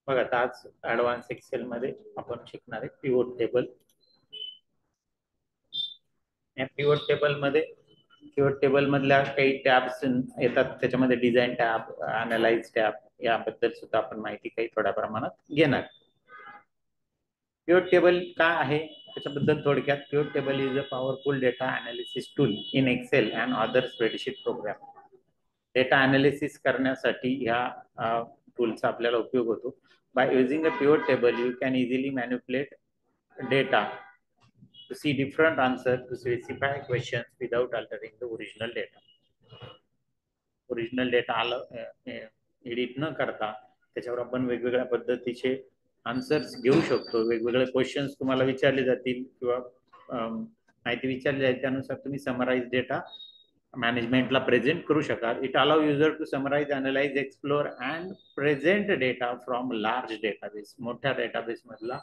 बघा आज advance Excel मध्ये आपण शिकणार आहे पिव्होट टेबल. या पिव्होट टेबल मधल्या काही टॅब्स येतात, त्याच्यामध्ये डिझाइन टॅब, अनालाइज टॅब, याबद्दल सुद्धा आपण माहिती काही थोड्या प्रमाणात घेणार. पिव्होट टेबल काय आहे त्याच्याबद्दल थोडक्यात. Pivot table is a powerful data analysis tool in Excel and other spreadsheet program. Data analysis करण्यासाठी ह्या टूलचा आपल्याला उपयोग होतो. By using a pivot table you can easily manipulate data to see different answers to specify questions without altering the original data. Original data edit न करता त्याच्यावर आपण वेगवेगळ्या पद्धतीचे आन्सर्स घेऊ शकतो. वेगवेगळे क्वेश्चन्स तुम्हाला विचारले जातील किंवा माहिती विचारली जाईल, त्यानुसार तुम्ही समराइज डेटा मॅनेजमेंटला प्रेझेंट करू शकाल. It allow user to summarise, analyse, explore and present data from large database. मोठ्या डेटाबेस मधला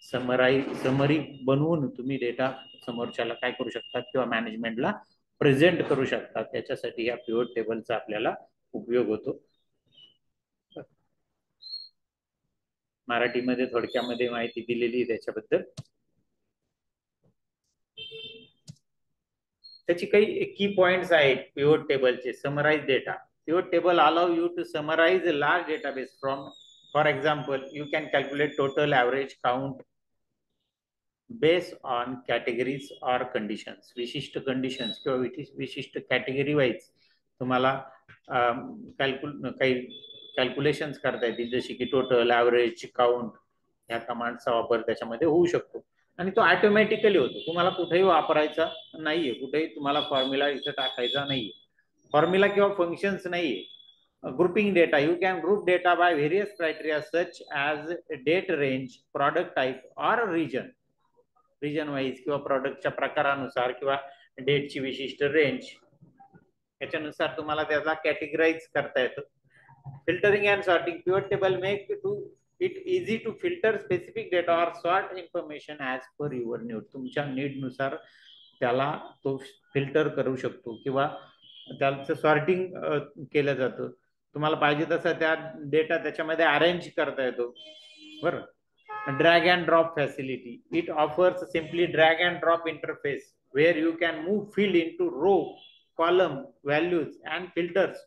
समरी बनवून तुम्ही डेटा समोरच्याला काय करू शकतात किंवा मॅनेजमेंटला प्रेझेंट करू शकतात. त्याच्यासाठी या पिव्होट टेबलचा आपल्याला उपयोग होतो. मराठीमध्ये थोडक्यामध्ये माहिती दिलेली आहे त्याच्याबद्दल. त्याची काही की पॉइंट्स आहेत पिव्होट टेबलचे. Summarise data. Pivot table allow you to summarise large database from, for example you can calculate total average count based on categories or conditions. विशिष्ट कंडिशन्स किंवा विशिष्ट कॅटेगरी वाईज तुम्हाला काही कॅल्क्युलेशन्स करता येतील, जसे की टोटल, ॲव्हरेज, काउंट. ह्या कमांडचा वापर त्याच्यामध्ये होऊ शकतो आणि तो ऑटोमॅटिकली होतो. तुम्हाला कुठेही वापरायचा नाहीये, कुठेही तुम्हाला फॉर्म्युला इथं टाकायचा नाहीये, फॉर्म्युला किंवा फंक्शन्स नाहीये. Grouping data. You can group data by various criteria such as date, range, product type or region. Region wise किंवा प्रॉडक्टच्या प्रकारानुसार किंवा डेटची विशिष्ट रेंज, याच्यानुसार तुम्हाला त्याला कॅटेगराइज करता येतं. Filtering and sorting. Pivot table make it easy to filter specific data or sort information as per your need. तुमच्या नीडनुसार त्याला तो फिल्टर करू शकतो किंवा त्याचं सॉर्टिंग केलं जातं. तुम्हाला पाहिजे तसा त्या डेटा त्याच्यामध्ये अरेंज करता येतो. बरं. Drag and drop facility. It offers simply drag and drop interface where you can move field into row, column, values and filters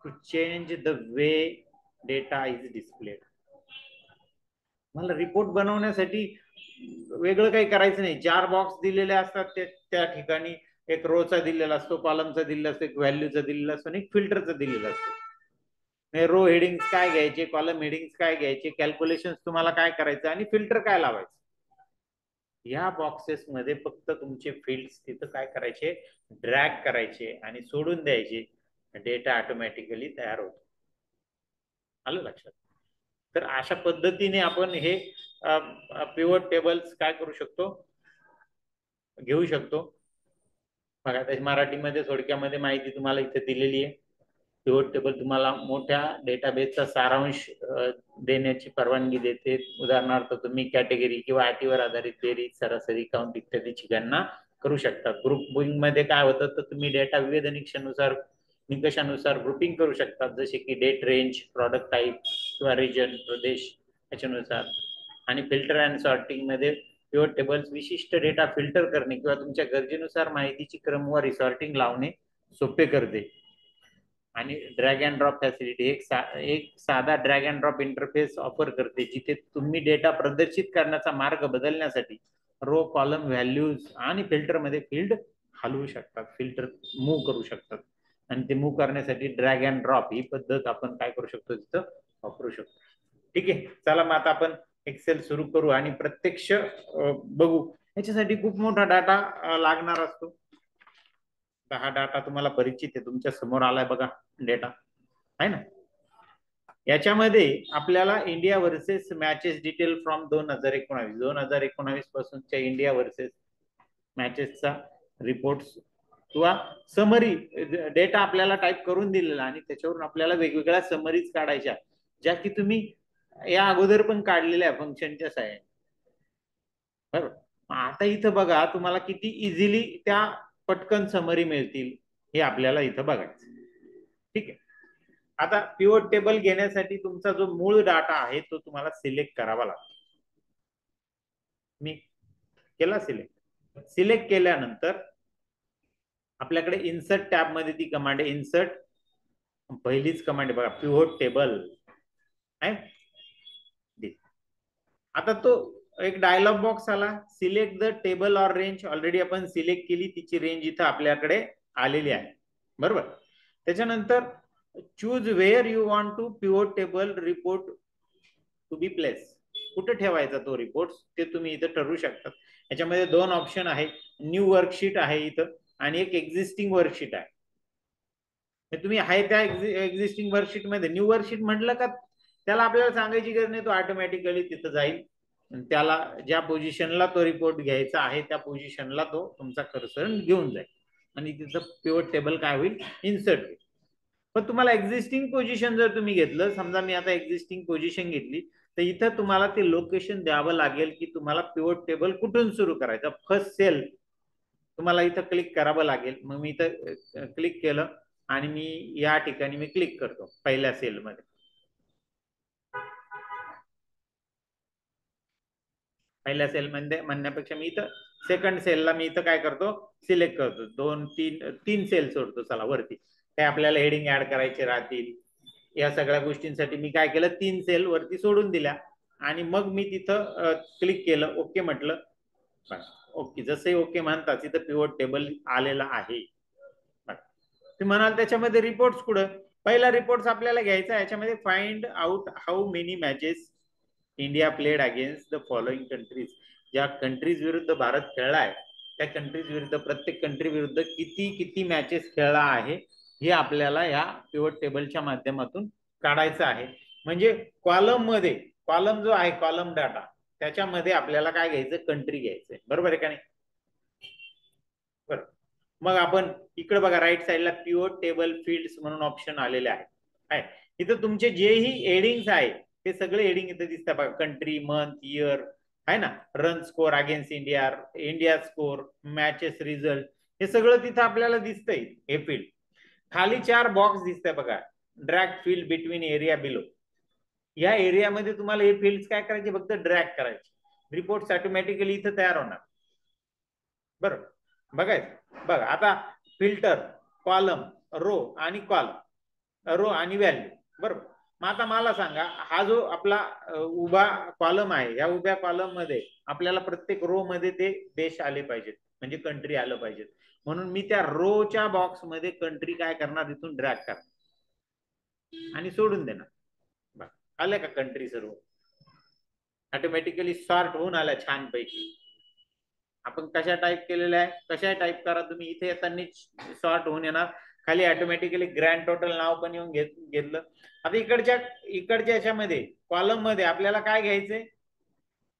to change the way data is displayed. मला report बनवण्यासाठी वेगळं काही करायचं नाही. 4 box दिलेले असतात, त्या ठिकाणी एक रोचा दिलेला असतो, कॉलमचा दिलेला असतो, एक व्हॅल्यूचा दिलेला असतो आणि एक फिल्टरचा दिलेला असतो. रो हेडिंग्स काय घ्यायचे, कॉलम हेडिंग्स काय घ्यायचे, कॅल्क्युलेशन्स तुम्हाला काय करायचं आणि फिल्टर काय लावायचं. या बॉक्सेस मध्ये फक्त तुमचे फील्ड्स तिथं काय करायचे, ड्रॅग करायचे आणि सोडून द्यायचे. डेटा ऑटोमॅटिकली तयार होतो. आलं लक्षात. तर अशा पद्धतीने आपण हे पिव्होट टेबल्स काय करू शकतो, घेऊ शकतो. बघा त्याची मराठीमध्ये थोडक्यामध्ये माहिती तुम्हाला इथे दिलेली आहे. पिव्होट टेबल तुम्हाला मोठ्या डेटाबेसचा सारांश देण्याची परवानगी देते. उदाहरणार्थ तुम्ही कॅटेगरी किंवा आयटीवर आधारित बेरीज, सरासरी, काउंट इत्यादीची गणना करू शकता. ग्रुपिंग मध्ये काय होतं तर तुम्ही डेटा विविध निकषानुसार ग्रुपिंग करू शकता, जसे की डेट, रेंज, प्रॉडक्ट टाईप किंवा रिजन, प्रदेश याच्यानुसार. आणि फिल्टर अँड सॉर्टिंग मध्ये पिव्होट टेबल्स विशिष्ट डेटा फिल्टर करणे किंवा तुमच्या गरजेनुसार माहितीची क्रमवारी सॉर्टिंग लावणे सोपे करते. आणि ड्रॅग अँड ड्रॉप फॅसिलिटी एक साधा drag and drop interface offer करते, जिथे तुम्ही डेटा प्रदर्शित करण्याचा मार्ग बदलण्यासाठी रो, कॉलम, व्हॅल्यूज आणि फिल्टर मध्ये फील्ड हलवू शकतात, फिल्टर मूव्ह करू शकतात. आणि ते मूव्ह करण्यासाठी ड्रॅग अँड ड्रॉप ही पद्धत आपण काय करू शकतो, तिथं वापरू शकतो. ठीक आहे. चला मग आता आपण एक्सेल सुरू करू आणि प्रत्यक्ष बघू. याच्यासाठी खूप मोठा डाटा लागणार असतो. हा डाटा तुम्हाला परिचित आहे, तुमच्या समोर आलाय बघा डेटा आहे ना. याच्यामध्ये आपल्याला India versus matches detail from 2019 पासूनच्या इंडिया वर्सेस मॅचेसचा रिपोर्ट किंवा समरी डेटा आपल्याला टाईप करून दिलेला आणि त्याच्यावरून आपल्याला वेगवेगळ्या समरीज काढायच्या, ज्या की तुम्ही या अगोदर पण काढलेल्या फंक्शनच्या साहाय्याने. बरोबर. आता इथं बघा तुम्हाला किती इझिली त्या पटकन समरी मिळतील हे आपल्याला इथं बघायचं. ठीक आहे. आता पिव्होट टेबल घेण्यासाठी तुमचा जो मूळ डाटा आहे तो तुम्हाला सिलेक्ट करावा लागतो. मी केला सिलेक्ट केल्यानंतर आपल्याकडे इन्सर्ट टॅब मध्ये ती कमांड आहे, इन्सर्ट पहिलीच कमांड बघा पिव्होट टेबल आहे. आता तो एक डायलॉग बॉक्स आला, select the table or range, already आपण सिलेक्ट केली, तिची रेंज इथं आपल्याकडे आलेली आहे बरोबर. त्याच्यानंतर choose where you want to pivot table report to be place, कुठे ठेवायचा तो रिपोर्ट ते तुम्ही इथं ठरवू शकता. याच्यामध्ये दोन ऑप्शन आहेत, न्यू वर्कशीट आहे इथं आणि एक एक्झिस्टिंग वर्कशीट आहे. तुम्ही आहे त्या एक्झिस्टिंग वर्कशीट मध्ये, न्यू वर्कशीट म्हटलं का त्याला आपल्याला सांगायची गरज नाही, तो ऑटोमॅटिकली तिथं जाईल, त्याला ज्या पोझिशनला तो रिपोर्ट घ्यायचा आहे त्या पोझिशनला तो तुमचा कर्सर घेऊन जाईल आणि तिथं पिव्होट टेबल काय होईल, इन्सर्ट होईल. पण तुम्हाला एक्झिस्टिंग पोझिशन जर तुम्ही घेतलं, समजा मी आता एक्झिस्टिंग पोझिशन घेतली, तर इथं तुम्हाला ते लोकेशन द्यावं लागेल की तुम्हाला पिव्होट टेबल कुठून सुरू करायचं. फर्स्ट सेल तुम्हाला इथं क्लिक करावं लागेल. मग मी इथं क्लिक केलं आणि मी या ठिकाणी मी क्लिक करतो पहिल्या सेलमध्ये. पहिल्या सेल मध्ये म्हणण्यापेक्षा मी इथं सेकंड सेलला मी इथं काय करतो, सिलेक्ट करतो, दोन तीन सेल सोडतो चला वरती, काय आपल्याला हेडिंग ऍड करायचे राहतील या सगळ्या गोष्टींसाठी मी काय केलं, 3 सेल वरती सोडून दिल्या आणि मग मी तिथं क्लिक केलं, ओके म्हटलं. ओके, जसे ओके म्हणतात तिथं पिव्होट टेबल आलेला आहे. तुम्ही म्हणाल त्याच्यामध्ये रिपोर्ट्स कुठं, पहिला रिपोर्ट्स आपल्याला घ्यायचा, याच्यामध्ये find out how many matches India played against the following countries, ज्या कंट्रीज विरुद्ध भारत खेळलाय त्या कंट्रीज विरुद्ध, प्रत्येक कंट्री विरुद्ध किती किती मॅचेस खेळला आहे हे आपल्याला या पिव्होट टेबलच्या माध्यमातून काढायचं आहे. म्हणजे कॉलम मध्ये, कॉलम जो आहे कॉलम डाटा, त्याच्यामध्ये आपल्याला काय घ्यायचं, कंट्री घ्यायचंय बरोबर आहे का नाही. बरोबर, मग आपण इकडे बघा राईट साईडला पिव्होट टेबल फील्ड्स म्हणून ऑप्शन आलेले आहे. इथं तुमचे जेही एडिंग्स आहे ते सगळे एडिंग इथं दिसतात बघा, कंट्री, मंथ, इयर आहे ना, run score against India, India score, matches result, हे सगळं तिथं आपल्याला दिसतंय. हे फील्ड खाली 4 बॉक्स दिसतंय बघा, drag field between area below, या एरियामध्ये तुम्हाला हे फील्ड्स काय करायचे, फक्त ड्रॅग करायचे, रिपोर्ट्स ऑटोमॅटिकली इथं तयार होणार बरोबर. बघायचं बघा आता फिल्टर, कॉलम, रो आणि कॉलम, रो आणि व्हॅल्यू बरोबर. मग आता मला सांगा, हा जो आपला उभा कॉलम आहे, या उभ्या कॉलम मध्ये आपल्याला प्रत्येक रो मध्ये ते देश आले पाहिजेत, म्हणजे कंट्री आलं पाहिजेत, म्हणून मी त्या रोच्या बॉक्स मध्ये कंट्री काय करणार, इथून ड्रॅग करणार आणि सोडून देणार. आलं का कंट्री सर्व ऑटोमॅटिकली सॉर्ट होऊन आल्या छानपैकी. आपण कशा टाईप केलेल्या आहे, कशा टाईप करा तुम्ही, इथे येताना सॉर्ट होऊन येणार, खाली ऑटोमॅटिकली ग्रँड टोटल नाव पण येऊन घेतलं. आता इकडच्या याच्यामध्ये कॉलम मध्ये आपल्याला काय घ्यायचंय,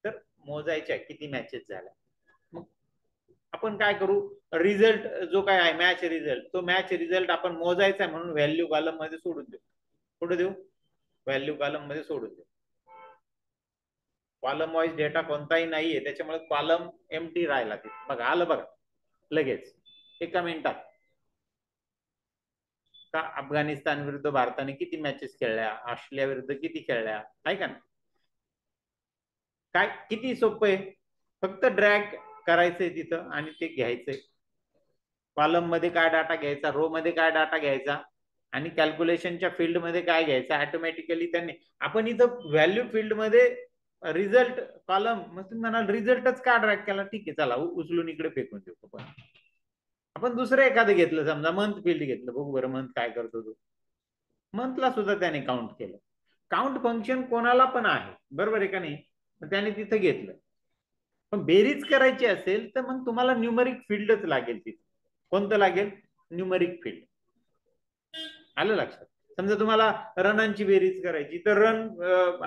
तर मोजायच्या किती मॅचेस झाल्या. मग आपण काय करू, रिझल्ट जो काय आहे मॅच रिझल्ट, तो मॅच रिझल्ट आपण मोजायचा म्हणून व्हॅल्यू कॉलम मध्ये सोडून देऊ. कुठे देऊ, व्हॅल्यू कॉलम मध्ये सोडून देऊ. कॉलम वाईज डेटा कोणताही नाहीये, त्याच्यामुळे कॉलम एम्प्टी राहिला. ते बघा आलं बघा लगेच एका मिनिटात, का अफगाणिस्तान विरुद्ध भारताने किती मॅचेस खेळल्या, ऑस्ट्रेलिया विरुद्ध किती खेळल्या, आहे का. काय किती सोपं आहे, फक्त ड्रॅग करायचंय तिथं आणि ते घ्यायचंय. कॉलम मध्ये काय डाटा घ्यायचा, रो मध्ये काय डाटा घ्यायचा आणि कॅल्क्युलेशनच्या फील्ड मध्ये काय घ्यायचं, ऑटोमॅटिकली त्यांनी. आपण इथं व्हॅल्यू फील्ड मध्ये रिझल्ट कॉलम, मग तुम्ही म्हणाल रिझल्टच का ड्रॅग केला, ठीक आहे चला उचलून इकडे फेकून देऊ. पण आपण दुसरं एखादं घेतलं, समजा मंथ फील्ड घेतलं, बघू बरं मंथ काय करतो तो. मंथला सुद्धा त्याने काउंट केलं, काउंट फंक्शन कोणाला पण आहे बरोबर आहे का नाही, त्याने तिथं घेतलं. पण बेरीज करायची असेल तर मग तुम्हाला न्यूमरिक फील्डच लागेल तिथे. कोणतं लागेल, न्यूमरिक फील्ड. आलं लक्षात. समजा तुम्हाला रनांची बेरीज करायची, तर रन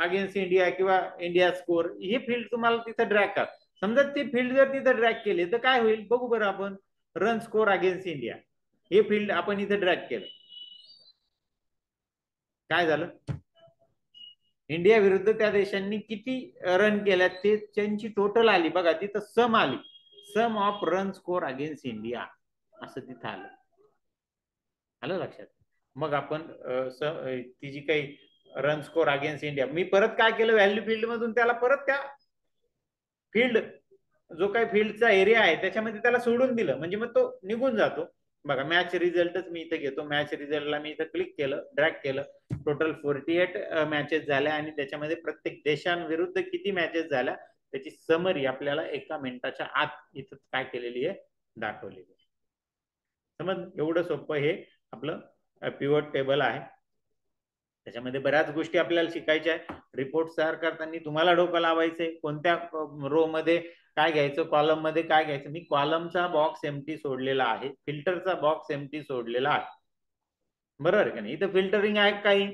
अगेन्स्ट इंडिया किंवा इंडिया स्कोर, हे फील्ड तुम्हाला तिथं ड्रॅग करा. समजा ते फील्ड जर तिथं ड्रॅग केले तर काय होईल बघू बरं आपण, रन स्कोर अगेन्स्ट इंडिया हे फील्ड आपण इथं ड्रॅग केलं, काय झालं, इंडिया विरुद्ध त्या देशांनी किती रन केल्या ते त्यांची टोटल आली बघा, तिथं सम आली, sum of run score against India असं तिथं आलं. आलं लक्षात. मग आपण ती जी काही रन स्कोर अगेन्स्ट इंडिया, मी परत काय केलं, व्हॅल्यू फील्ड मधून त्याला परत त्या फील्ड जो काही फील्डचा एरिया आहे त्याच्यामध्ये त्याला सोडून दिलं, म्हणजे मग तो निघून जातो. बघा मॅच रिझल्टच मी इथे घेतो, मॅच रिझल्टला मी इथं क्लिक केलं, ड्रॅग केलं, टोटल 48 मॅचेस झाल्या आणि त्याच्यामध्ये प्रत्येक देशांविरुद्ध किती मॅचेस झाल्या त्याची समरी आपल्याला 1 मिनिटाच्या आत इथं काय केलेली आहे, दाखवलेली आहे. समज एवढं सोपं हे आपलं पिव्होट टेबल आहे. त्याच्यामध्ये बऱ्याच गोष्टी आपल्याला शिकायच्या आहे. रिपोर्ट तयार करताना तुम्हाला डोकं लावायचंय, कोणत्या रो मध्ये काय घ्यायचं, कॉलम मध्ये काय घ्यायचं. मी कॉलमचा बॉक्स एम्प्टी सोडलेला आहे, फिल्टरचा बॉक्स एम्प्टी सोडलेला आहे, बरोबर का नाही. इथं फिल्टरिंग आहे काही,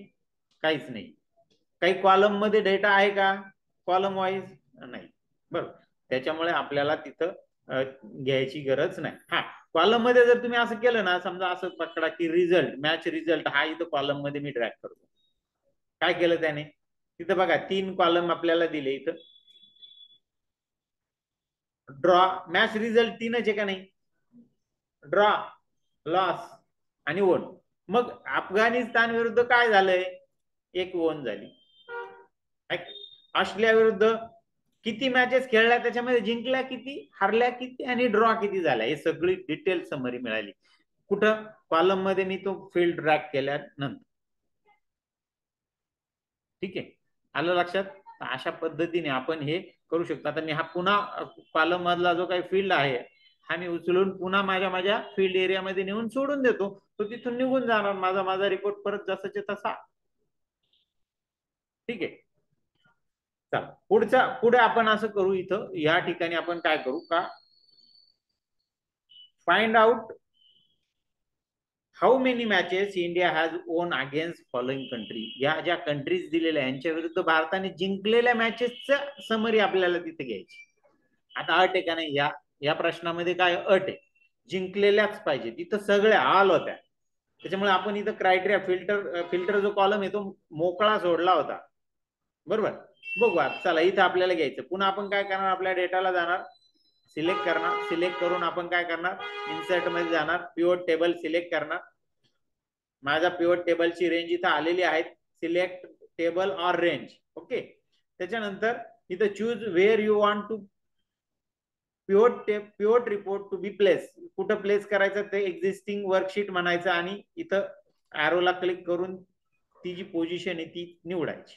काहीच नाही. काही कॉलम मध्ये डेटा आहे का, कॉलम वाईज नाही, बरोबर. त्याच्यामुळे आपल्याला तिथं घ्यायची गरज नाही. हा, कॉलम मध्ये जर तुम्ही असं केलं ना, समजा असं पकडा की रिझल्ट, मॅच रिझल्ट हा इथं कॉलम मध्ये मी ड्रॅग करतो. काय केलं त्याने, तिथं बघा 3 कॉलम आपल्याला दिले. इथं ड्रॉ, मॅच रिझल्ट 3च आहे का नाही, ड्रॉ, लॉस आणि वोन. मग अफगाणिस्तान विरुद्ध काय झालंय, 1 वोन झाली. ऑस्ट्रेलिया विरुद्ध किती मॅचेस खेळल्या, त्याच्यामध्ये जिंकल्या किती, हरल्या किती आणि ड्रॉ किती झाल्या, हे सगळी डिटेल समरी मिळाली. कुठं, कॉलम मध्ये मी तो फील्ड ड्रॅग केल्यानंतर. ठीक आहे, आलं लक्षात. अशा पद्धतीने आपण हे करू शकतो. आता मी हा पुन्हा कॉलम मधला जो काही फील्ड आहे हा मी उचलून पुन्हा माझ्या फील्ड एरियामध्ये नेऊन सोडून देतो, तो तिथून निघून जाणार, माझा रिपोर्ट परत जसाचे तसा. ठीक आहे, चला पुढे आपण असं करू. इथं या ठिकाणी आपण काय करू का, find out how many matches India has on against following country. या ज्या कंट्रीज दिलेल्या यांच्या विरुद्ध भारताने जिंकलेल्या मॅचेसचं समरी आपल्याला तिथे घ्यायची. आता अट आहे का नाही, या प्रश्नामध्ये काय अट आहे, जिंकलेल्याच पाहिजे, तिथं सगळ्या ऑल होत्या. त्याच्यामुळे आपण इथं क्रायटेरिया फिल्टर जो कॉलम आहे तो मोकळा सोडला होता, बरोबर. बघू चला, इथं आपल्याला घ्यायचं. पुन्हा आपण काय करणार, आपल्या डेटाला जाणार, सिलेक्ट करणार, सिलेक्ट करून आपण काय करणार, इन्सर्ट मध्ये जाणार, पिव्होट टेबल सिलेक्ट करणार. माझा पिव्होट टेबलची रेंज इथं आलेली आहे, select table or range. Okay, त्याच्यानंतर इथं choose where you want to pivot report to be place. कुठं प्लेस करायचं ते एक्झिस्टिंग वर्कशीट म्हणायचं आणि इथं ॲरोला क्लिक करून ती जी पोझिशन आहे ती निवडायची.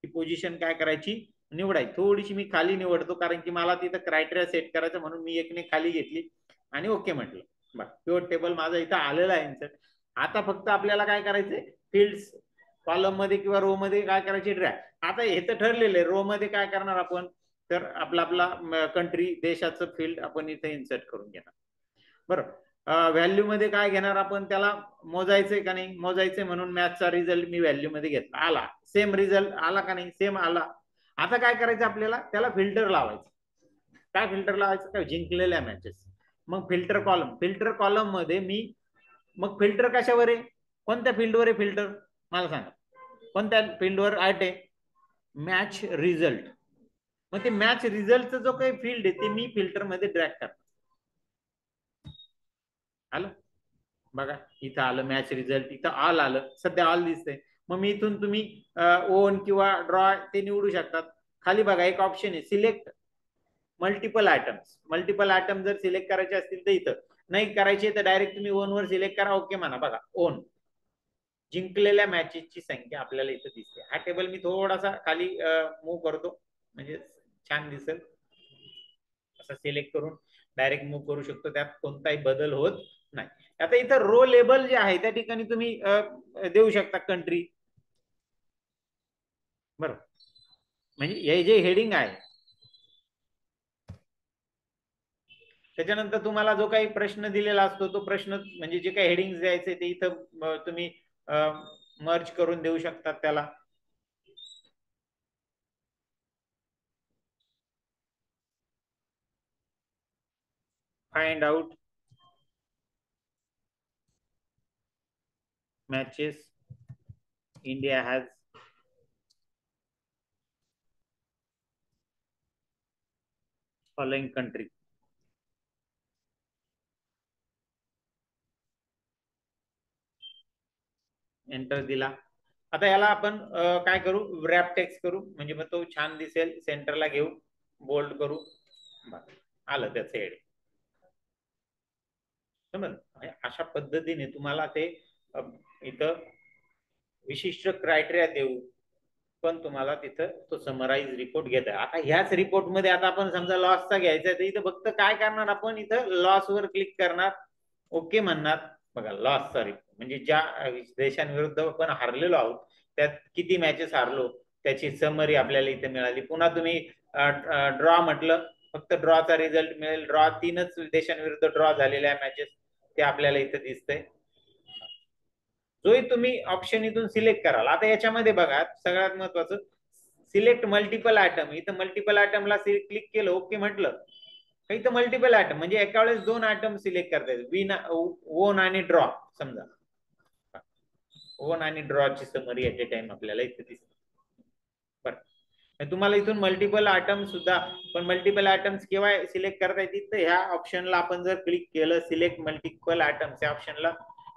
ती पोझिशन काय करायची, निवडायची. थोडीशी मी खाली निवडतो कारण की मला तिथं क्रायटेरिया सेट करायचं, म्हणून मी एकने खाली घेतली आणि ओके म्हटलं. बघ पिव्होट टेबल माझा इथं आलेला आहे. आता फक्त आपल्याला काय करायचंय, फील्ड्स कॉलम मध्ये किंवा रो मध्ये काय करायचे, ड्रॅग. आता हे तर ठरलेलं आहे, रो मध्ये काय करणार आपण, तर आपला कंट्री देशाचं फील्ड आपण इथे इन्सर्ट करून घेणार, बरोबर. व्हॅल्यू मध्ये काय घेणार आपण, त्याला मोजायचंय का नाही, मोजायचंय, म्हणून मॅचचा रिझल्ट मी व्हॅल्यू मध्ये घेतला, आला सेम रिझल्ट, आला का नाही, सेम आला. आता काय करायचं आपल्याला, त्याला फिल्टर लावायचं. काय फिल्टर लावायचं, काय जिंकलेल्या मॅचेस. मग फिल्टर कॉलम मध्ये मी, मग फिल्टर कशावर आहे, कोणत्या फील्डवर आहे फिल्टर, मला सांगा कोणत्या फील्डवर आहे, मॅच रिझल्ट. मग ते मॅच रिझल्टचा जो काही फील्ड आहे ते मी फिल्टर मध्ये ड्रॅग करतो. आलं बघा, इथं आलं मॅच रिझल्ट, इथं ऑल आलं, सध्या ऑल दिसतंय. मग मी इथून तुम्ही ओन किंवा ड्रॉ ते निवडू शकतात. खाली बघा एक ऑप्शन आहे, select multiple items. Multiple item जर सिलेक्ट करायचे असतील तर इथं, नाही करायचे तर डायरेक्ट तुम्ही ओन वर सिलेक्ट करा, ओके म्हणा. बघा ओन, जिंकलेल्या मॅचेसची संख्या आपल्याला इथं दिसते. हा टेबल मी थोडासा खाली मूव्ह करतो म्हणजे छान दिसेल. असं सिलेक्ट करून डायरेक्ट मूव्ह करू शकतो, त्यात कोणताही बदल होत नाही. आता इथं रो लेबल जे आहे त्या ठिकाणी तुम्ही देऊ शकता कंट्री, बरोबर. म्हणजे हे जे हेडिंग आहे, त्याच्यानंतर तुम्हाला जो काही प्रश्न दिलेला असतो तो प्रश्न, म्हणजे जे काही हेडिंग द्यायचे ते इथं तुम्ही मर्ज करून देऊ शकतात त्याला. Find out matches India has following country. Enter दिला. आता याला आपण काय करू, रॅप टेक्स्ट करू, म्हणजे मग तो छान दिसेल. सेंटरला घेऊ, बोल्ड करू, आलं त्याचं हेड. समज अशा पद्धतीने तुम्हाला ते इथं विशिष्ट क्रायटेरिया देऊ, पण तुम्हाला तिथं तो समराइज रिपोर्ट घेता. आता ह्याच रिपोर्ट मध्ये आता आपण समजा लॉसचा घ्यायचा आहे, तर इथं फक्त काय करणार, आपण इथं लॉस वर क्लिक करणार, ओके म्हणणार. बघा लॉसचा रिपोर्ट म्हणजे ज्या देशांविरुद्ध आपण हारलेलो आहोत, त्यात किती मॅचेस हारलो त्याची समरी आपल्याला इथे मिळाली. पुन्हा तुम्ही ड्रॉ म्हटलं, फक्त ड्रॉचा रिझल्ट मिळेल. ड्रॉ 3च देशांविरुद्ध ड्रॉ झालेल्या मॅचेस ते आपल्याला इथे दिसतंय. जोही तुम्ही ऑप्शन इथून सिलेक्ट कराल. आता याच्यामध्ये बघा सगळ्यात महत्वाचं, सिलेक्ट मल्टिपल आयटम. इथं मल्टिपल आयटमला क्लिक केलं, ओके म्हटलं, इथं मल्टिपल आयटम म्हणजे एका वेळेस 2 आयटम सिलेक्ट करता येईल. विन, ओन आणि ड्रॉ. समजा ओन आणि ड्रॉची समरी ऍट ए टाइम आपल्याला इथे दिसते. बरं, तुम्हाला इथून मल्टिपल आयटम सुद्धा, पण मल्टिपल आयटम्स केव्हा सिलेक्ट करता येतील, तर ह्या ऑप्शनला आपण जर क्लिक केलं, सिलेक्ट मल्टिपल आयटम्स या ऑप्शनला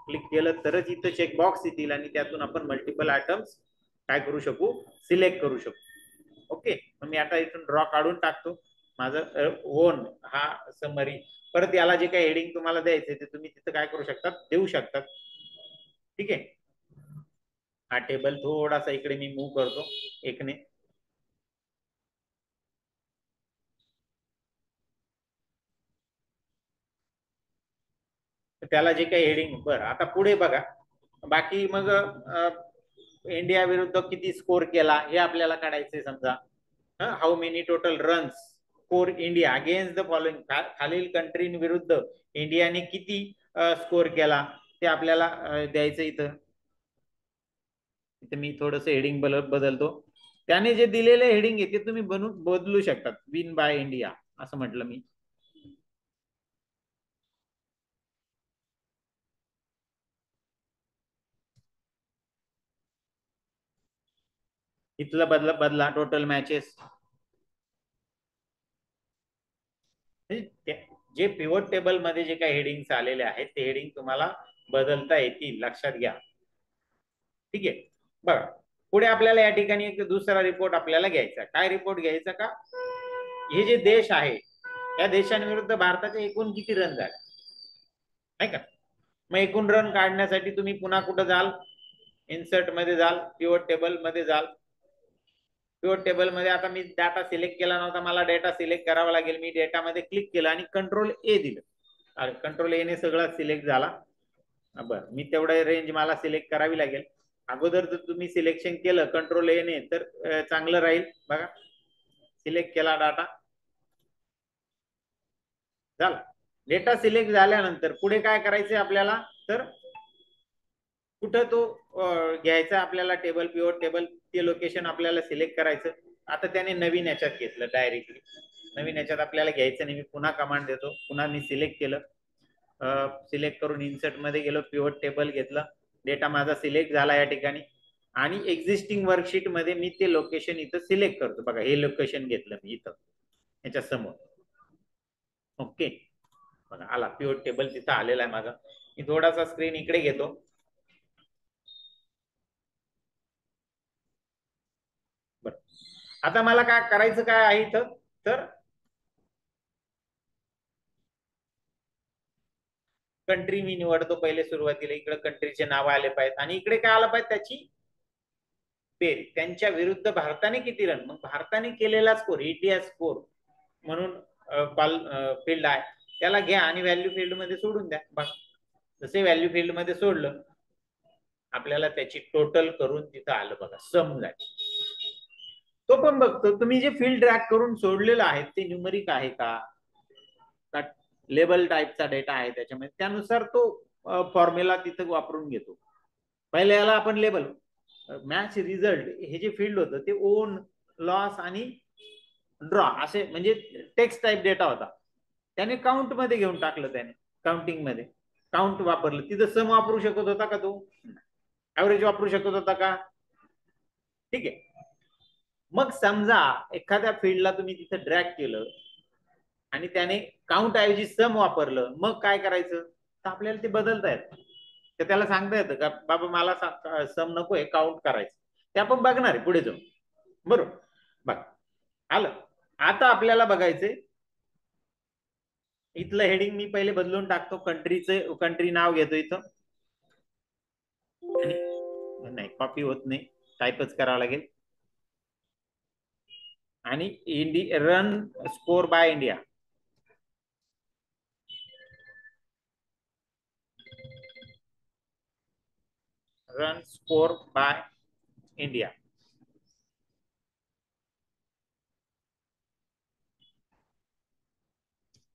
क्लिक केलं, तरच इथं चेकबॉक्स येतील आणि त्यातून आपण मल्टिपल आयटम्स काय करू शकू, सिलेक्ट करू शकू. ओके, मग मी आता इथून ड्रॉ काढून टाकतो माझं ओन हा समरी. परत याला जे काही हेडिंग तुम्हाला द्यायचे ते तुम्ही तिथं काय करू शकतात, देऊ शकतात. ठीक आहे, हा टेबल थोडासा इकडे मी मूव्ह करतो एकने. त्याला जे काही हेडिंग, बरं आता पुढे बघा, बाकी मग इंडिया विरुद्ध किती स्कोर केला हे आपल्याला काढायचंय. समजा how many total runs score India against the following, खालील कंट्री विरुद्ध इंडियाने किती स्कोर केला ते आपल्याला द्यायचं. इथं मी थोडस हेडिंग बदलतो. त्याने जे दिलेले हेडिंग आहे ते तुम्ही बदलू शकतात. विन बाय इंडिया असं म्हटलं मी. इथलं बदला टोटल मॅचेस. जे पिव्होट टेबल मध्ये जे काही हेडिंग्स आलेले आहेत ते हेडिंग तुम्हाला बदलता येतील, लक्षात घ्या. ठीक आहे, बघा पुढे आपल्याला या ठिकाणी एक दुसरा रिपोर्ट आपल्याला घ्यायचा. काय रिपोर्ट घ्यायचा का, हे जे देश आहे या देशांविरुद्ध भारताचे एकूण किती रन झाले, नाही का. मग एकूण रन काढण्यासाठी तुम्ही पुन्हा कुठं जाल, इन्सर्ट मध्ये जाल, पिव्होट टेबल मध्ये जाल. पिव्होट टेबल मध्ये आता मी डाटा सिलेक्ट केला नव्हता, मला डेटा सिलेक्ट करावा लागेल. मी डेटा मध्ये क्लिक केलं आणि कंट्रोल ए दिलं. कंट्रोल ए ने सगळं सिलेक्ट झाला. बरं, मी तेवढं रेंज मला सिलेक्ट करावी लागेल. अगोदर जर तुम्ही सिलेक्शन केलं कंट्रोल ए ने तर चांगलं राहील. बघा सिलेक्ट केला डाटा, झाला. डेटा सिलेक्ट झाल्यानंतर पुढे काय करायचंय आपल्याला, तर कुठं तो घ्यायचा आपल्याला टेबल, पिव्होट टेबल, ते लोकेशन आपल्याला सिलेक्ट करायचं. आता त्याने नवीन याच्यात घेतलं डायरेक्टली. नवीन याच्यात आपल्याला घ्यायचं नाही. मी पुन्हा कमांड देतो. पुन्हा मी सिलेक्ट केलं, सिलेक्ट करून इन्सर्ट मध्ये गेलो, पिव्होट टेबल घेतलं, डेटा माझा सिलेक्ट झाला या ठिकाणी. आणि एक्झिस्टिंग वर्कशीट मध्ये मी ते लोकेशन इथं सिलेक्ट करतो. बघा हे लोकेशन घेतलं मी इथं याच्या समोर. ओके, बघा आला पिव्होट टेबल तिथं आलेला आहे माझा. मी थोडासा स्क्रीन इकडे घेतो. बरं, आता मला काय करायचं काय आहे इथं, तर कंट्री मी निवडतो पहिले सुरुवातीला. इकडे कंट्रीचे नाव आले पाहिजेत आणि इकडे काय आलं पाहिजे, त्याची बेरीज. त्यांच्या विरुद्ध भारताने किती रन, मग भारताने केलेला स्कोर, ईटीएस स्कोर म्हणून फील्ड आहे, त्याला घ्या आणि व्हॅल्यू फील्ड मध्ये सोडून द्या. बस जसे व्हॅल्यू फील्ड मध्ये सोडलं आपल्याला त्याची टोटल करून तिथं आलं. बघा सम झाली. तो पण बघतो तुम्ही जे फील्ड ड्रॅग करून सोडलेलं आहे ते न्यूमरिक आहे का, लेबल टाईपचा डेटा आहे त्याच्यामध्ये, त्यानुसार तो फॉर्म्युला तिथं वापरून घेतो. पहिले याला आपण लेबल, मॅच रिझल्ट हे जे फील्ड होतं ते ओन, लॉस आणि ड्रॉ असे म्हणजे टेक्स्ट टाईप डेटा होता. त्याने काउंट मध्ये घेऊन टाकलं. त्याने काउंटिंग मध्ये काउंट वापरलं. तिथं सम वापरू शकत होता का, तो ऍव्हरेज वापरू शकत होता का. ठीक आहे, मग समजा एखाद्या फील्डला तुम्ही तिथं ड्रॅग केलं आणि त्याने काउंट ऐवजी सम वापरलं, मग काय करायचं, तर आपल्याला ते बदलता येत. तर त्याला सांगता येतं का बाबा मला सम नकोय, काउंट करायचं, ते आपण बघणार आहे पुढे जाऊन. बरोबर, बघ आलं. आता आपल्याला बघायचंय, इथलं हेडिंग मी पहिले बदलून टाकतो, कंट्रीचं कंट्री नाव घेतो इथं, नाही कॉपी होत नाही, टाईपच करावं लागेल. आणि run score by India, run score by India.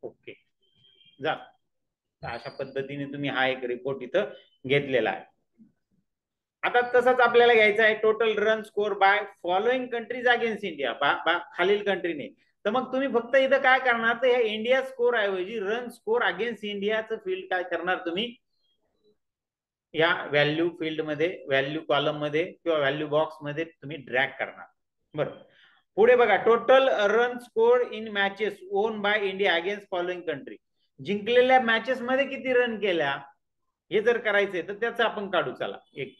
Okay, जा. अशा पद्धतीने तुम्ही हा एक रिपोर्ट इथं घेतलेला आहे. आता तसंच आपल्याला घ्यायचं आहे total run score by following countries against India, खालील कंट्रीने. तर मग तुम्ही फक्त इथं काय करणार, तर इंडिया स्कोर ऐवजी रन स्कोर अगेन्स्ट इंडियाचं फील्ड काय करणार तुम्ही या व्हॅल्यू फील्ड मध्ये, व्हॅल्यू कॉलम मध्ये किंवा व्हॅल्यू बॉक्स मध्ये तुम्ही ड्रॅग करणार. बरोबर, पुढे बघा, total run score in matches own by India against following country. जिंकलेल्या मॅचेस मध्ये किती रन केल्या हे जर करायचंय तर त्याचं आपण काढू. चला, एक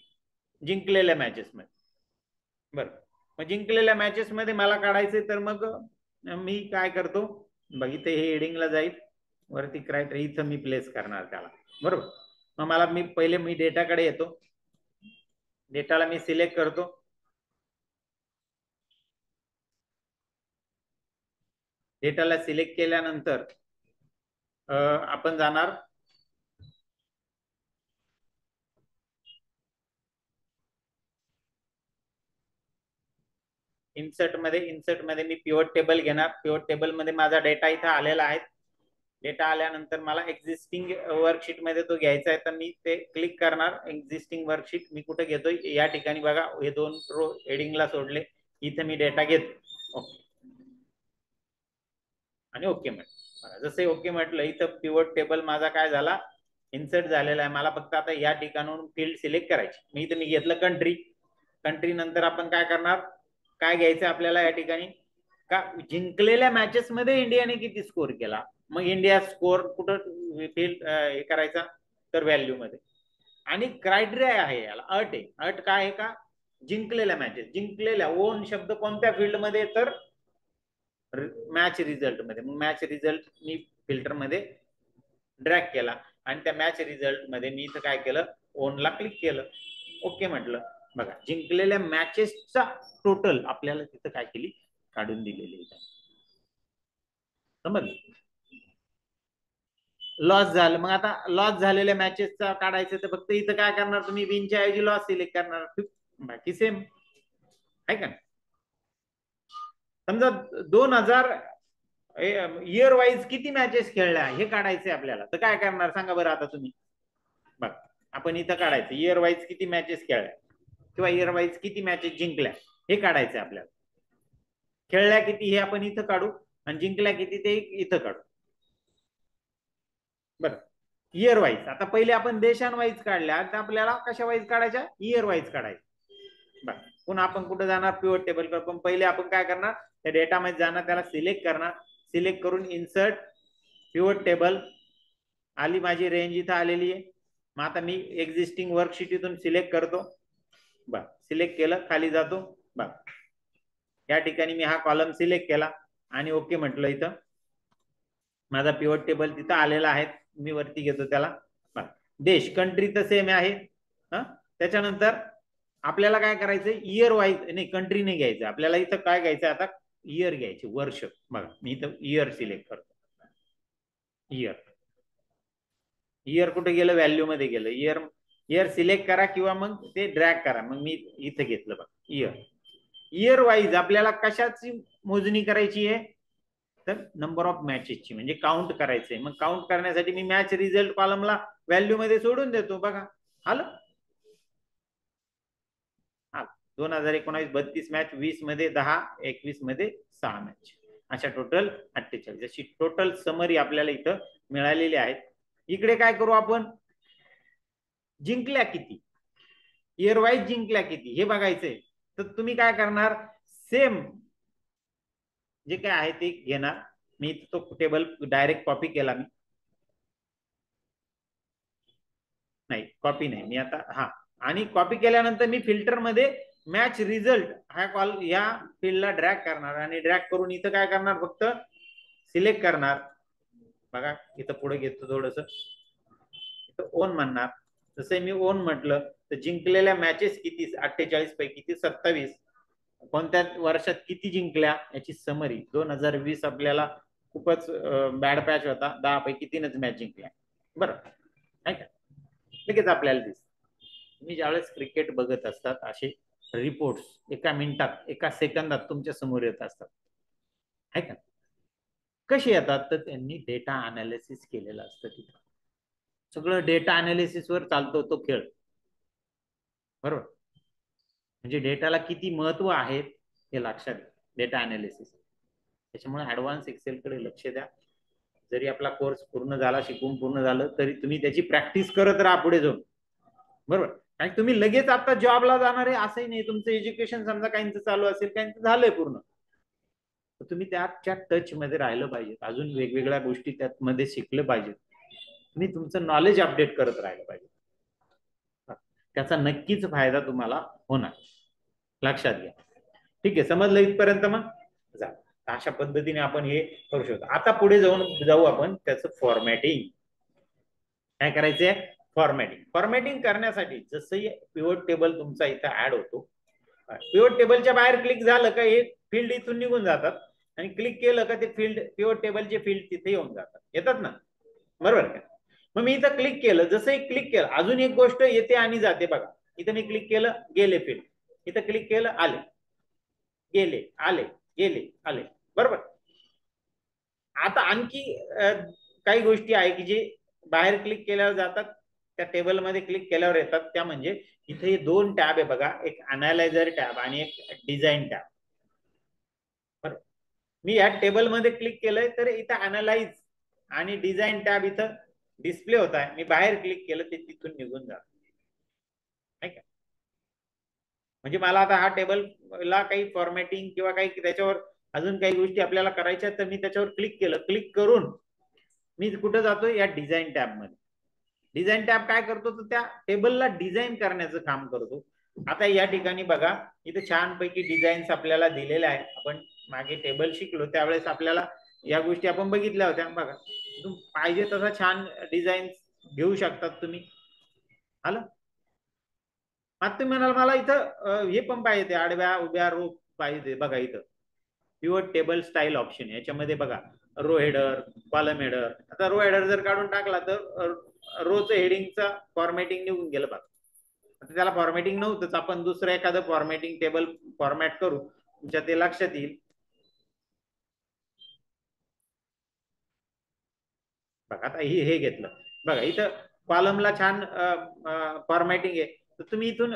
जिंकलेल्या मॅचेस मध्ये. बरं, मग जिंकलेल्या मॅचेस मध्ये मला काढायचंय, तर मग मी काय करतो, बघ इथे हे हेडिंगला जाईल, वरती क्रायटेरिया इथं मी प्लेस करणार त्याला. बरोबर, मग मला पहिले मी डेटाकडे येतो, डेटाला मी सिलेक्ट करतो. डेटाला सिलेक्ट केल्यानंतर आपण जाणार इन्सर्ट मध्ये. इन्सर्ट मध्ये मी पिव्होट टेबल घेणार. पिव्होट टेबल मध्ये माझा डेटा इथं आलेला आहे. डेटा आल्यानंतर मला एक्झिस्टिंग वर्कशीट मध्ये तो घ्यायचा आहे, तर मी ते क्लिक करणार. एक्झिस्टिंग वर्कशीट मी कुठे घेतोय, या ठिकाणी बघा, हे 2 रो हेडिंगला सोडले, इथे मी डेटा घेतो. ओके, आणि ओके म्हटलं. जसे ओके म्हटलं, इथं पिव्होट टेबल माझा काय झाला, इन्सर्ट झालेला आहे. मला फक्त आता या ठिकाणून फील्ड सिलेक्ट करायची. मी इथं मी घेतलं कंट्री. कंट्री नंतर आपण काय करणार, काय घ्यायचं आपल्याला या ठिकाणी, का जिंकलेल्या मॅचेस मध्ये इंडियाने किती स्कोर केला. मग इंडिया स्कोर कुठं फील्ड हे करायचा, तर व्हॅल्यू मध्ये. आणि क्रायटेरिया आहे याला, अट आहे. अट काय आहे का, जिंकलेल्या मॅचेस, जिंकलेल्या, ओन शब्द कोणत्या फील्ड मध्ये, तर मॅच रिझल्ट मध्ये. मग मॅच रिझल्ट मी फिल्टर मध्ये ड्रॅग केला, आणि त्या मॅच रिझल्ट मध्ये मी इथं काय केलं, ओनला क्लिक केलं, ओके म्हटलं. बघा, जिंकलेल्या मॅचेसचा टोटल आपल्याला तिथं काय केली, काढून दिलेली. समज लॉस झालं, मग आता लॉस झालेल्या मॅचेसचा काढायचं, तर फक्त इथं काय करणार तुम्ही, विनच्या ऐवजी लॉस सिलेक्ट करणार, बाकी सेम आहे का. समजा 2000 इयर वाईज किती मॅचेस खेळल्या हे काढायचे आपल्याला, तर काय करणार सांगा बरं आता तुम्ही. बघ, आपण इथं काढायचं इयर वाईज किती मॅचेस खेळल्या, किंवा इयर वाईज किती मॅचेस जिंकल्या, हे काढायचं आपल्याला. खेळल्या किती हे आपण इथं काढू, आणि जिंकल्या किती ते इथं काढू. बरं, इयर वाईज. आता पहिले आपण देशांवाईज काढल्या, तर आपल्याला कशा वाईज काढायच्या, इयर वाईज काढायच्या. बरं, पुन्हा आपण कुठे जाणार, पिव्होट टेबल कर. पण पहिले आपण काय करणार, त्या डेटामध्ये जाणार, त्याला सिलेक्ट करणार. सिलेक्ट करून इन्सर्ट पिव्होट टेबल, आली माझी रेंज इथं आलेली आहे. मग आता मी एक्झिस्टिंग वर्कशीट इथून सिलेक्ट करतो. बरं, सिलेक्ट केलं, खाली जातो. बरं, या ठिकाणी मी हा कॉलम सिलेक्ट केला आणि ओके म्हटलं. इथं माझा पिव्होट टेबल तिथं आलेला आहे. मी वरती घेतो त्याला. देश, कंट्री तर सेम आहे. त्याच्यानंतर आपल्याला काय करायचं, इयर वाईज, नाही कंट्री नाही घ्यायचं आपल्याला, इथं काय घ्यायचं आता, इयर घ्यायचे, वर्ष. बघा, मी इथं इयर सिलेक्ट करतो. इयर, इयर कुठे गेलं, व्हॅल्यू मध्ये गेलं. इयर, इयर सिलेक्ट करा किंवा मग ते ड्रॅग करा. मग मी इथं घेतलं बघा इयर. इयर वाईज आपल्याला कशाची मोजणी करायची आहे, तर नंबर ऑफ मॅचेसची, म्हणजे काउंट करायचंय. मग काउंट करण्यासाठी मी मॅच रिझल्ट कॉलमला व्हॅल्यू मध्ये सोडून देतो. बघा, आलं. 2019 32 मॅच, 20 मध्ये 10, 21 मध्ये 6 मॅच, अशा टोटल 48. अशी टोटल समरी आपल्याला इथं मिळालेली आहे. इकडे काय करू आपण, जिंकल्या किती, इयर वाईज जिंकल्या किती हे बघायचंय. तर तुम्ही काय करणार, सेम जे काय आहे ते घेणार. मी तो टेबल डायरेक्ट कॉपी केला मी, नाही, कॉपी नाही मी आता. हा, आणि कॉपी केल्यानंतर मी फिल्टर मध्ये मॅच रिझल्ट हा कॉल या फील्डला ड्रॅग करणार आणि ड्रॅग करून इथं काय करणार, फक्त सिलेक्ट करणार. बघा इथं पुढे घेतो थोडस, इथं ओन म्हणणार. जसं मी ओन म्हटलं तर जिंकलेल्या मॅचेस किती, 48 पैकी किती 27, कोणत्या वर्षात किती जिंकल्या याची समरी. 2020 आपल्याला खूपच बॅड पॅच होता, 10 पैकी 3च मॅच जिंकल्या. बरं आहे का, लगेच आपल्याला दिसत. तुम्ही ज्यावेळेस क्रिकेट बघत असतात असे रिपोर्ट्स एका मिनिटात एका सेकंदात तुमच्या समोर येत असतात, आहे का. कसे येतात, तर त्यांनी डेटा अनालिसिस केलेलं असतं. तिथं सगळं डेटा अनालिसिस वर चालतो तो खेळ, बरोबर. म्हणजे डेटाला किती महत्व आहे हे लक्षात घ्या, डेटा अनालिसिस. त्याच्यामुळे ऍडव्हान्स एक्सेल कडे लक्ष द्या. जरी आपला कोर्स पूर्ण झाला, शिकून पूर्ण झालं, तरी तुम्ही त्याची प्रॅक्टिस करत राहा पुढे जाऊन, बरोबर. आणि तुम्ही लगेच आता जॉबला जाणार आहे असंही नाही. तुमचं एज्युकेशन समजा काहींचं चालू असेल, काहींचं झालंय पूर्ण, तर तुम्ही त्याच्या टच मध्ये राहिलं पाहिजे, अजून वेगवेगळ्या गोष्टी त्यामध्ये शिकलं पाहिजे, तुम्ही तुमचं नॉलेज अपडेट करत राहिलं पाहिजे. त्याचा नक्कीच फायदा तुम्हाला होणार, लक्षात घ्या. ठीक आहे, समजलं इथपर्यंत. मग जा, अशा पद्धतीने आपण हे करू शकतो. आता पुढे जाऊ आपण त्याचं फॉर्मॅटिंग. काय करायचंय, फॉर्मॅटिंग. फॉर्मॅटिंग करण्यासाठी जसं पिव्होट टेबल तुमचा इथं ऍड होतो, पिव्होट टेबलच्या बाहेर क्लिक झालं का हे फील्ड इथून निघून जातात, आणि क्लिक केलं का ते फील्ड, पिव्होट टेबलचे फील्ड तिथे येऊन जातात, येतात ना, बरोबर का. मग मी इथं क्लिक केलं, जसं क्लिक केलं अजून एक गोष्ट येते आणि जाते. बघा इथं मी क्लिक केलं, गेले फील्ड. इथं क्लिक केलं, आले, गेले, आले, गेले, आले, बरोबर. आता आणखी काही गोष्टी आहे की जे बाहेर क्लिक केल्यावर जातात, त्या टेबलमध्ये क्लिक केल्यावर येतात. त्या म्हणजे इथे हे 2 टॅब आहे बघा, एक अनालायझर टॅब आणि एक डिझाइन टॅब. बरोबर, मी या टेबलमध्ये क्लिक केलंय तर इथं अनालाइज आणि डिझाइन टॅब इथं डिस्प्ले होत आहे. मी बाहेर क्लिक केलं ते तिथून निघून जात, नाही का. म्हणजे मला आता हा टेबलला काही फॉर्मॅटिंग किंवा काही त्याच्यावर अजून काही गोष्टी आपल्याला करायच्या, तर मी त्याच्यावर क्लिक केलं, क्लिक करून मी कुठं जातो, या डिझाइन टॅब मध्ये. डिझाइन टॅब काय करतो, तर त्या टेबलला डिझाइन करण्याचं काम करतो. आता या ठिकाणी बघा, इथे छानपैकी डिझाईन्स आपल्याला दिलेल्या आहेत. आपण मागे टेबल शिकलो त्यावेळेस आपल्याला या गोष्टी आपण बघितल्या होत्या. बघा, पाहिजे तसा छान डिझाईन्स घेऊ शकतात तुम्ही. आलं. आता तुम्ही म्हणाल मला इथं हे पण पाहिजे, आडव्या उभ्या रो पाहिजे. बघा इथं पिव्होट टेबल स्टाईल ऑप्शन आहे, याच्यामध्ये बघा रो हेडर, कॉलम हेडर. आता रो हेडर जर काढून टाकला तर रोचं हेडिंगचा फॉर्मॅटिंग निघून गेलं. बघा आता त्याला फॉर्मॅटिंग नव्हतंच, आपण दुसरं एखादं फॉर्मॅटिंग टेबल फॉर्मॅट करू, तुमच्या ते लक्षात येईल. बघा आता हे घेतलं, बघा इथं कॉलमला छान फॉर्मॅटिंग आहे. तर तुम्ही इथून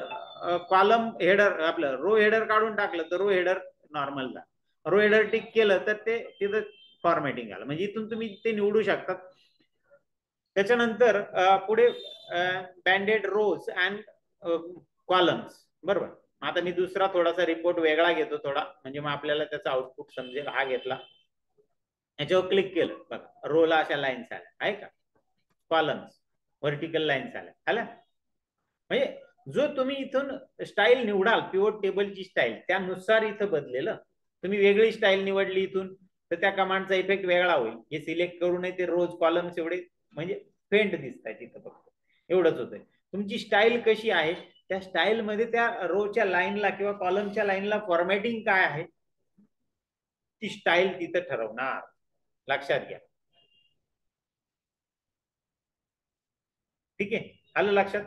कॉलम हेडर, आपलं रो हेडर काढून टाकलं तर रो हेडर नॉर्मल जा, रो हेडर टिक केलं तर ते तिथं फॉर्मॅटिंग आलं. म्हणजे इथून तुम्ही ते निवडू शकतात. त्याच्यानंतर पुढे बँडेड रोज अँड कॉलम्स, बरोबर. आता मी दुसरा थोडासा रिपोर्ट वेगळा घेतो थोडा, म्हणजे मग आपल्याला त्याचा आउटपुट समजेल. हा घेतला, याच्यावर क्लिक केलं, बघा रोला अशा लाईन्स आल्या, आहे का. कॉलम्स व्हर्टिकल लाईन्स आल्या. म्हणजे जो तुम्ही इथून स्टाईल निवडाल, पिव्होट टेबलची स्टाईल, त्यानुसार इथं बदलेलं. तुम्ही वेगळी स्टाईल निवडली इथून तर त्या कमांडचा इफेक्ट वेगळा होईल. हे सिलेक्ट करू नये, ते रोज कॉलम्स एवढे म्हणजे फेंट दिसत आहे तिथं, फक्त एवढंच होतंय. तुमची स्टाईल कशी आहे, त्या स्टाईल मध्ये त्या रोच्या लाईनला किंवा कॉलमच्या लाईनला फॉर्मॅटिंग काय आहे, ती स्टाईल तिथं ठरवणार, लक्षात घ्या. ठीक आहे, आलं लक्षात.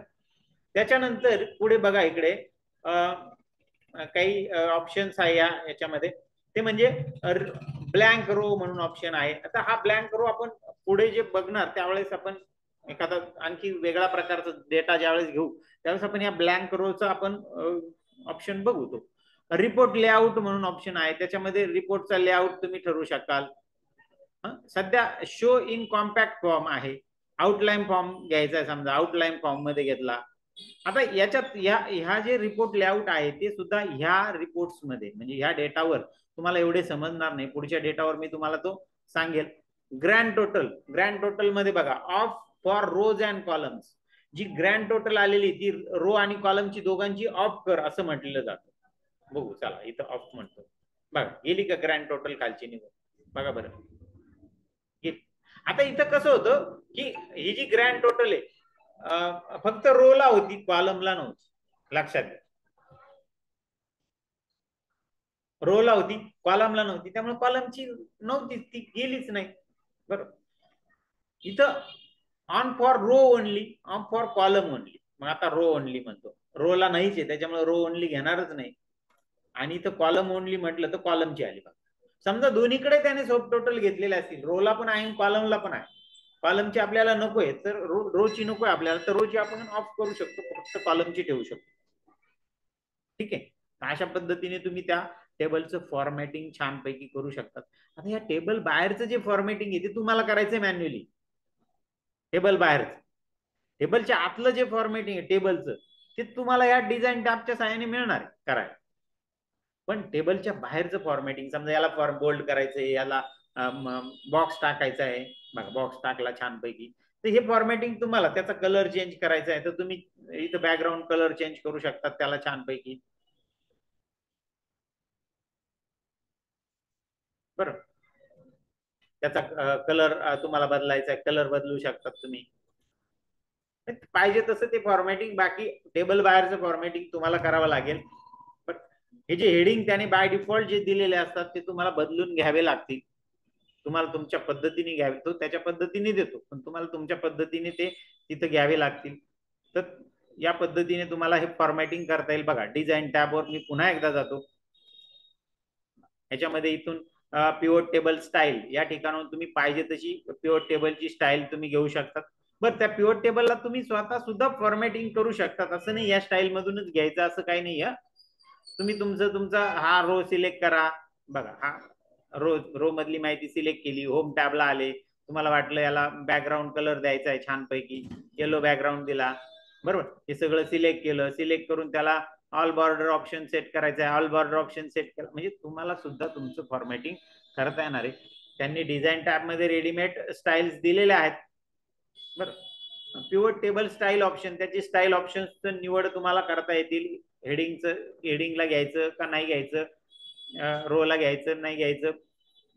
त्याच्यानंतर पुढे बघा इकडे काही ऑप्शन्स आहे याच्यामध्ये, ते म्हणजे ब्लँक रो म्हणून ऑप्शन आहे. आता हा ब्लँक रो आपण पुढे जे बघणार त्यावेळेस आपण एखादा आणखी वेगळा प्रकारचा डेटा ज्यावेळेस घेऊ त्यावेळेस आपण या ब्लँक रोचा आपण ऑप्शन बघू. तो रिपोर्ट लेआउट म्हणून ऑप्शन आहे, त्याच्यामध्ये रिपोर्टचा लेआउट तुम्ही ठरवू शकाल. सध्या शो इन कॉम्पॅक्ट फॉर्म आहे, आउटलाईन फॉर्म घ्यायचा आहे, समजा आउटलाईन फॉर्म मध्ये घेतला. आता याच्यात ह्या जे रिपोर्ट लेआउट आहे ते सुद्धा ह्या रिपोर्ट्स मध्ये, म्हणजे ह्या डेटावर तुम्हाला एवढे समजणार नाही, पुढच्या डेटावर मी तुम्हाला तो सांगेल. ग्रँड टोटल मध्ये बघा, off for rows and columns, जी ग्रँड टोटल आलेली ती रो आणि कॉलमची दोघांची ऑफ कर असं म्हटलेलं जातं. बघू चला इथं ऑफ म्हणतो बघा, गेली का ग्रँड टोटल खालची निघून बघा बरं. आता इथं कसं होतं की ही जी ग्रँड टोटल आहे फक्त रोला होती, कॉलमला नव्हती. लक्षात घ्या, रोला होती कॉलमला नव्हती, त्यामुळे कॉलमची नव्हती, ती गेलीच नाही. बरोबर, इथं on for row only, on for column only. मग आता रो ओनली म्हणतो, रोला नाहीच आहे त्याच्यामुळे रो ओनली घेणारच नाही. आणि इथं कॉलम ओनली म्हटलं तर कॉलमची आली बघा. समजा दोन्हीकडे त्याने सब टोटल घेतलेले असतील, रोला पण आहे कॉलमला पण आहे, कॉलमची आपल्याला नको आहे तर रोची नको आहे आपल्याला, तर रोची आपण ऑफ करू शकतो, फक्त कॉलमची ठेवू शकतो. ठीक आहे, अशा पद्धतीने तुम्ही त्या टेबलचं फॉर्मॅटिंग छानपैकी करू शकतात. आता या टेबल बाहेरचं जे फॉर्मॅटिंग आहे ते तुम्हाला करायचंय मॅन्युअली. टेबल बाहेरचं, टेबलच्या आतलं जे फॉर्मॅटिंग आहे टेबलचं ते तुम्हाला या डिझाईन टॅबच्या साहाय्याने मिळणार आहे करायला. पण टेबलच्या बाहेरचं फॉर्मॅटिंग, समजा याला फॉर्म बोल्ड करायचंय, याला बॉक्स टाकायचा आहे बघा, बॉक्स टाकला छानपैकी, तर हे फॉर्मॅटिंग तुम्हाला त्याचा कलर चेंज करायचा आहे तर तुम्ही इथं बॅकग्राऊंड कलर चेंज करू शकतात त्याला छानपैकी. बरं, त्याचा कलर तुम्हाला बदलायचा आहे, कलर बदलू शकतात तुम्ही पाहिजे तसं ते फॉर्मॅटिंग. बाकी टेबल बाहेरचं फॉर्मॅटिंग तुम्हाला करावं लागेल. पण हे जे हेडिंग त्याने बाय डिफॉल्ट जे दिलेले असतात ते तुम्हाला बदलून घ्यावे लागतील, तुम्हाला तुमच्या पद्धतीने घ्यावे, तो त्याच्या पद्धतीने देतो पण तुम्हाला तुमच्या पद्धतीने ते तिथं घ्यावे लागतील. तर या पद्धतीने तुम्हाला हे फॉर्मॅटिंग करता येईल. बघा डिझाईन टॅबवर मी पुन्हा एकदा जातो, ह्याच्यामध्ये इथून पिवट टेबल स्टाईल या ठिकाणाहून तुम्ही पाहिजे तशी पिवट टेबलची स्टाईल तुम्ही घेऊ शकता. बरं, त्या पिवट टेबलला तुम्ही स्वतः सुद्धा फॉर्मॅटिंग करू शकतात, असं नाही या स्टाईल मधूनच घ्यायचं असं काही नाही. तुम्ही तुमचा हा रो सिलेक्ट करा, बघा हा रो मधली माहिती सिलेक्ट केली, होम टॅबला आले, तुम्हाला वाटलं याला बॅकग्राऊंड कलर द्यायचा आहे छानपैकी, येलो बॅकग्राऊंड दिला. बरोबर, हे सगळं सिलेक्ट केलं, सिलेक्ट करून त्याला ऑल बॉर्डर ऑप्शन सेट करायचं आहे, ऑल बॉर्डर ऑप्शन सेट केलं म्हणजे तुम्हाला सुद्धा तुमचं फॉर्मॅटिंग करता येणार आहे. त्यांनी डिझाईन टॅब मध्ये रेडीमेड स्टाईल्स दिलेल्या आहेत. बरं, पिवट टेबल स्टाईल ऑप्शन, त्याची स्टाईल ऑप्शन्सचं निवड तुम्हाला करता येतील. हेडिंगला घ्यायचं का नाही घ्यायचं, रोला घ्यायचं नाही घ्यायचं,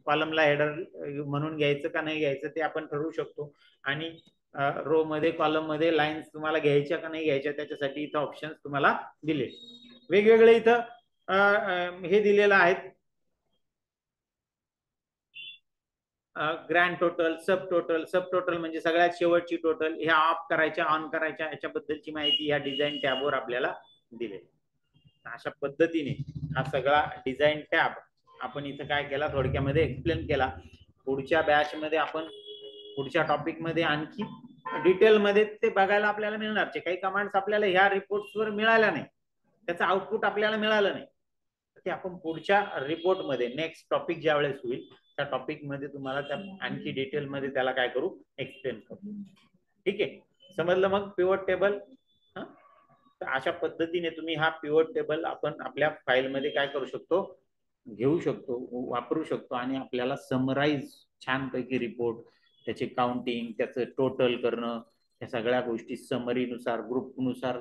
कॉलमला हेडर म्हणून घ्यायचं का नाही घ्यायचं ते आपण ठरवू शकतो. आणि रो मध्ये कॉलम मध्ये लाईन्स तुम्हाला घ्यायच्या का नाही घ्यायच्या त्याच्यासाठी इथं ऑप्शन्स तुम्हाला दिले वेगवेगळे. इथं हे दिलेलं आहेत, ग्रँड टोटल, सब टोटल. सब टोटल म्हणजे सगळ्यात शेवटची टोटल, ह्या ऑफ करायच्या ऑन करायच्या याच्याबद्दलची माहिती या डिझाईन टॅबवर आपल्याला दिलेली. अशा पद्धतीने हा सगळा डिझाईन टॅब आपण इथं काय केला थोडक्यामध्ये एक्सप्लेन केला. पुढच्या बॅच मध्ये आपण पुढच्या टॉपिक मध्ये आणखी डिटेल मध्ये ते बघायला आपल्याला मिळणार. काही कमांड्स आपल्याला ह्या रिपोर्ट्सवर मिळाल्या नाही, त्याचं आउटपुट आपल्याला मिळालं नाही, ते आपण पुढच्या रिपोर्ट मध्ये नेक्स्ट टॉपिक ज्या वेळेस होईल त्या टॉपिक मध्ये तुम्हाला त्या आणखी डिटेल मध्ये त्याला काय करू, एक्सप्लेन करू. ठीक आहे, समजलं मग पिवट टेबल. तर अशा पद्धतीने तुम्ही हा पिवट टेबल आपण आपल्या फाईल मध्ये काय करू शकतो, घेऊ शकतो, वापरू शकतो आणि आपल्याला समराईज छानपैकी रिपोर्ट, त्याचे काउंटिंग, त्याचं टोटल करणं, या सगळ्या गोष्टी समरीनुसार ग्रुपनुसार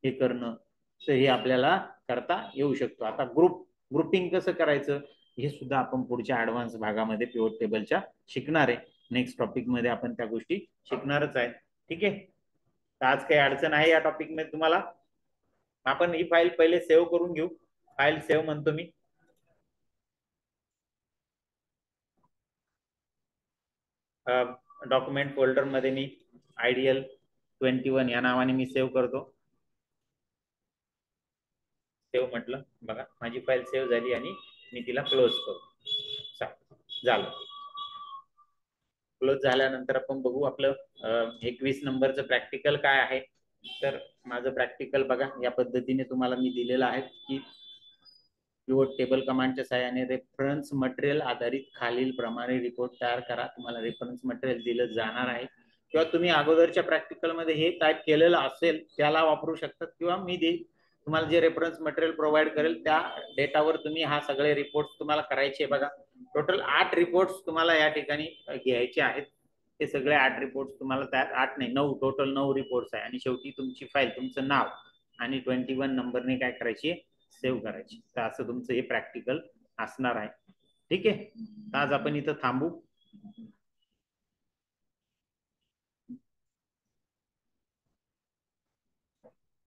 हे करणं, तर हे आपल्याला करता येऊ शकतो. आता ग्रुपिंग कसं करायचं हे सुद्धा आपण पुढच्या ऍडव्हान्स भागामध्ये पिवट टेबलच्या शिकणार आहे. नेक्स्ट टॉपिक मध्ये आपण त्या गोष्टी शिकणारच आहे. ठीक आहे, तर आज काही अडचण आहे या टॉपिक मध्ये तुम्हाला? आपण ही फाईल पहिले सेव्ह करून घेऊ. फाईल सेव्ह म्हणतो मी, डॉक्युमेंट फोल्डर मध्ये मी आयडियल 21 या नावाने मी सेव्ह करतो. सेव्ह म्हटलं, बघा माझी फाईल सेव्ह झाली आणि मी तिला क्लोज करतो. झालं, क्लोज झाल्यानंतर आपण बघू आपलं 21 नंबरचं प्रॅक्टिकल काय आहे. तर माझं प्रॅक्टिकल बघा या पद्धतीने तुम्हाला मी दिलेलं आहे की पिवट टेबल कमांडच्या सहाय्याने रेफरन्स मटेरियल आधारित खालील प्रमाणे रिपोर्ट तयार करा. तुम्हाला रेफरन्स मटेरियल दिलं जाणार आहे किंवा तुम्ही अगोदरच्या प्रॅक्टिकल मध्ये हे टाईप केलेलं असेल त्याला वापरू शकतात किंवा मी देईल तुम्हाला जे रेफरन्स मटेरियल प्रोव्हाइड करेल त्या डेटावर तुम्ही हा सगळे रिपोर्ट तुम्हाला करायचे. बघा टोटल 8 रिपोर्ट्स तुम्हाला या ठिकाणी घ्यायचे आहेत. ते सगळे 8 रिपोर्ट्स तुम्हाला त्यात 8 नाही 9 टोटल 9 रिपोर्ट्स आहे आणि शेवटी तुमची फाईल तुमचं नाव आणि 21 नंबरने काय करायची सेव्ह करायची. तर असं तुमचं हे प्रॅक्टिकल असणार आहे. ठीक आहे, तर आज आपण इथं थांबू.